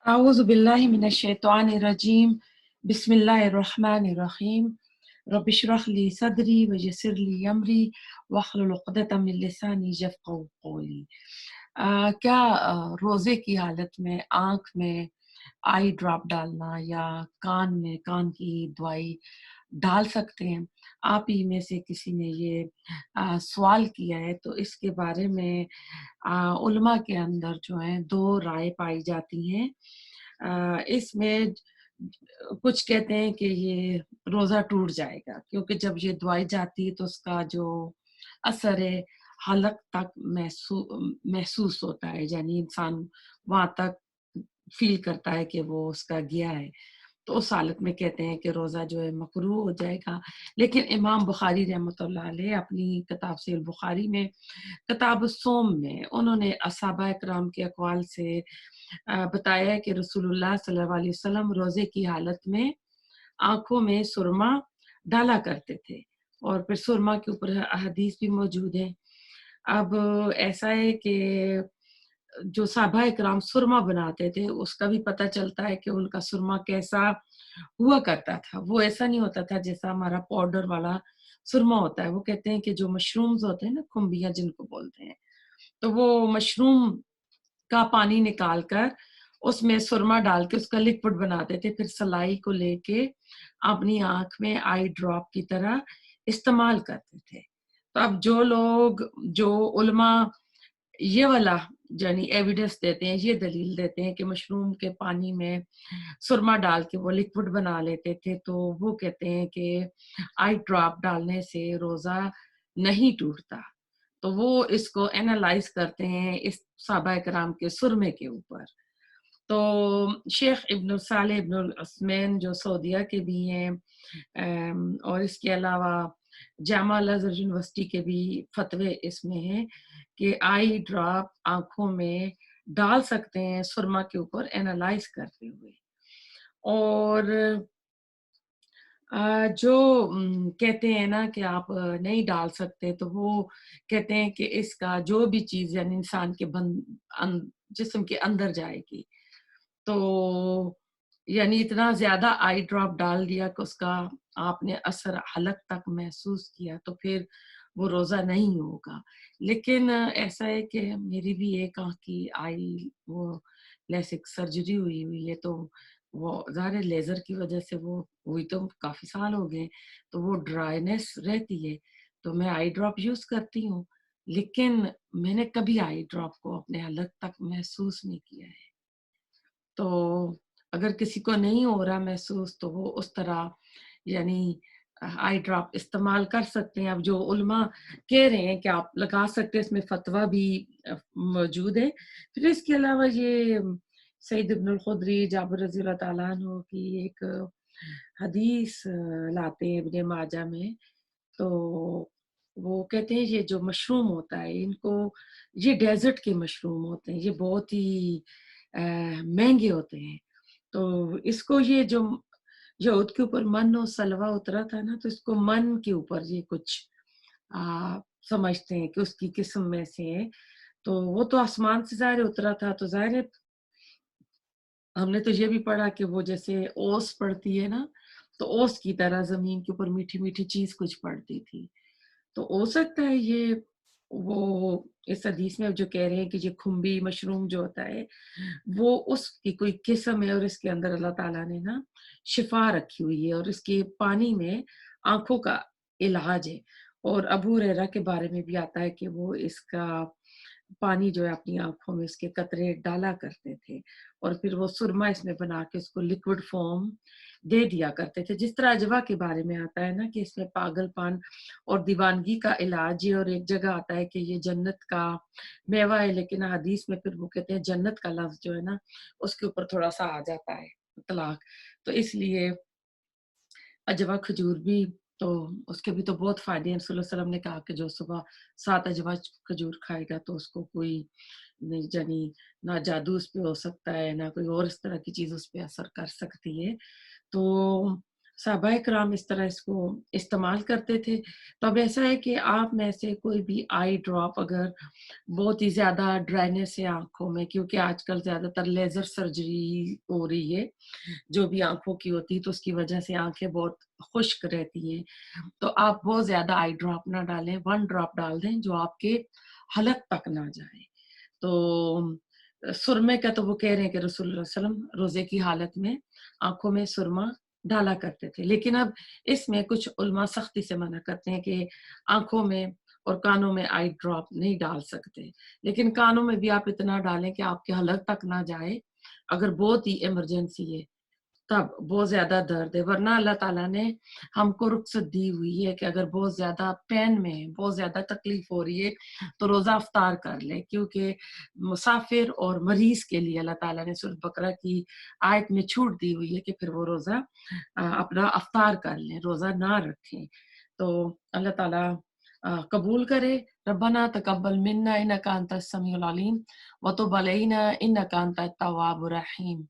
أعوذ بالله من الشيطان الرجيم بسم الله الرحمن الرحيم رب اشرح لي صدري ويسر لي أمري واحلل عقدة من لساني يفقهوا قولي क्या रोज़े की हालत में आँख में आई ड्रॉप डालना या कान में कान की दवाई डाल सकते हैं? आप ही में से किसी ने ये सवाल किया है, तो इसके बारे में उलमा के अंदर जो है 2 राय पाई जाती हैं। इसमें कुछ कहते हैं कि ये रोज़ा टूट जाएगा, क्योंकि जब ये दवाई जाती है तो उसका जो असर है हलक तक महसूस होता है, यानी इंसान वहाँ तक फ़ील करता है कि वो उसका गया है। तो उस हालत में कहते हैं कि रोज़ा जो है मकरूह हो जाएगा। लेकिन इमाम बुखारी रहमतुल्लाह अलैह अपनी किताब सहीह बुखारी में किताब सोम में उन्होंने असहाबा इकराम के अक़वाल से बताया है कि रसूलुल्लाह सल्लल्लाहु अलैहि वसल्लम रोज़े की हालत में आँखों में सुरमा डाला करते थे और फिर सुरमा के ऊपर हदीस भी मौजूद है। अब ऐसा है कि जो सहाबा इकराम सुरमा बनाते थे, उसका भी पता चलता है कि उनका सुरमा कैसा हुआ करता था। वो ऐसा नहीं होता था जैसा हमारा पाउडर वाला सुरमा होता है। वो कहते हैं कि जो मशरूम्स होते हैं ना, खुम्बियाँ जिनको बोलते हैं, तो वो मशरूम का पानी निकाल कर उसमें सुरमा डाल के उसका लिक्विड बनाते थे, फिर सलाई को लेके अपनी आँख में आई ड्रॉप की तरह इस्तेमाल करते थे। तो अब जो उलमा ये वाला यानी एविडेंस देते हैं, ये दलील देते हैं कि मशरूम के पानी में सुरमा डाल के वो लिक्विड बना लेते थे, तो वो कहते हैं कि आई ड्रॉप डालने से रोज़ा नहीं टूटता। तो वो इसको एनालाइज़ करते हैं इस सहाबा इकराम के सुरमे के ऊपर। तो शेख इब्न सालेह इब्न उस्मैन जो सऊदीया के भी हैं, और इसके अलावा जामा अल-अज़हर यूनिवर्सिटी के भी फ़तवे इसमें हैं कि आई ड्रॉप आँखों में डाल सकते हैं सुरमा के ऊपर एनालाइज़ करते हुए। और जो कहते हैं ना कि आप नहीं डाल सकते, तो वो कहते हैं कि इसका जो भी चीज़ यानी इंसान के जिस्म के अंदर जाएगी, तो यानी इतना ज़्यादा आई ड्रॉप डाल दिया कि उसका आपने असर हलक तक महसूस किया, तो फिर वो रोज़ा नहीं होगा। लेकिन ऐसा है कि मेरी भी एक आँख की आई वो लेसिक सर्जरी हुई है, तो वो ज़ाहिर है लेज़र की वज़ह से वो हुई तो काफ़ी साल हो गए, तो वो ड्राइनेस रहती है, तो मैं आई ड्रॉप यूज़ करती हूँ, लेकिन मैंने कभी आई ड्रॉप को अपने हलक तक महसूस नहीं किया है। तो अगर किसी को नहीं हो रहा महसूस, तो वो उस तरह यानी आई ड्रॉप इस्तेमाल कर सकते हैं। अब जो उलमा कह रहे हैं कि आप लगा सकते हैं, इसमें फ़तवा भी मौजूद है। फिर इसके अलावा ये सईद इब्नुल खुदरी जाबिर रज़ी अल्लाह ताला अन्हु की एक हदीस लाते हैं इब्न माजा में, तो वो कहते हैं ये जो मशरूम होता है, इनको ये डेज़र्ट के मशरूम होते हैं, ये बहुत ही महँगे होते हैं। तो इसको ये जो यहूद के ऊपर मन और सलवा उतरा था ना, तो इसको मन के ऊपर ये कुछ समझते हैं कि उसकी किस्म में से है। तो वो तो आसमान से ज़ाहिर उतरा था, तो ज़ाहिर है हमने तो ये भी पढ़ा कि वो जैसे ओस पड़ती है ना, तो ओस की तरह ज़मीन के ऊपर मीठी-मीठी चीज़ कुछ पड़ती थी। तो हो सकता है ये वो इस हदीस में जो कह रहे हैं कि ये खुम्बी मशरूम जो होता है, वो उसकी कोई किस्म है और इसके अंदर अल्लाह ताला ने ना शिफ़ा रखी हुई है और इसके पानी में आँखों का इलाज है। और अबू हुरैरा के बारे में भी आता है कि वो इसका पानी जो है अपनी आँखों में इसके कतरे डाला करते थे और फिर वो सुरमा इसमें बना के उसको लिक्विड फ़ॉर्म दे दिया करते थे। जिस तरह अजवा के बारे में आता है ना कि इसमें पागलपन और दीवानगी का इलाज है, और एक जगह आता है कि ये जन्नत का मेवा है, लेकिन हदीस में फिर वो कहते हैं जन्नत का लफ्ज़ जो है ना, उसके ऊपर थोड़ा-सा आ जाता है इतलाक। तो इसलिए अजवा खजूर भी, तो उसके भी तो बहुत फ़ायदे हैं। रसूलुल्लाह सल्लल्लाहु अलैहि वसल्लम ने कहा कि जो सुबह 7 अजवा खजूर खाएगा तो उसको कोई नहीं जानी ना जादू उस पे हो सकता है, ना कोई और इस तरह की चीज़ उस पे असर कर सकती है। तो साहबा कराम इस तरह इसको इस्तेमाल करते थे। तो अब ऐसा है कि आप में से कोई भी आई ड्रॉप अगर बहुत ही ज़्यादा ड्राइनेस है आँखों में, क्योंकि आजकल ज़्यादातर लेज़र सर्जरी हो रही है, जो भी आँखों की होती है, तो उसकी वजह से आँखें बहुत खुश्क रहती हैं। तो आप बहुत ज़्यादा आई ड्रॉप ना डालें, 1 ड्रॉप डाल दें जो आपके हलक तक ना जाए। तो सुरमे का तो वो कह रहे हैं कि रसूलुल्लाह सल्लल्लाहु अलैहि वसल्लम रोज़े की हालत में आँखों में सुरमा डाला करते थे। लेकिन अब इसमें कुछ उलमा सख्ती से मना करते हैं कि आँखों में और कानों में आई ड्रॉप नहीं डाल सकते। लेकिन कानों में भी आप इतना डालें कि आपके हलक तक ना जाए, अगर बहुत ही इमरजेंसी है। तब बहुत ज़्यादा दर्द है, वरना अल्लाह ताला ने हमको रुख़्सत दी हुई है कि अगर बहुत ज़्यादा पेन में है, बहुत ज़्यादा तकलीफ़ हो रही है, तो रोज़ा इफ्तार कर लें, क्योंकि मुसाफ़िर और मरीज़ के लिए अल्लाह ताला ने सूरह बकरा की आयत में छूट दी हुई है कि फिर वो रोज़ा अपना इफ्तार कर लें, रोज़ा ना रखें। तो अल्लाह ताला कबूल करे। रब्बना तक़ब्बल मिन्ना इन्नका अंतस समीउल अलीम व तुब अलैना इन्नका अंतत तव्वाबुर रहीम।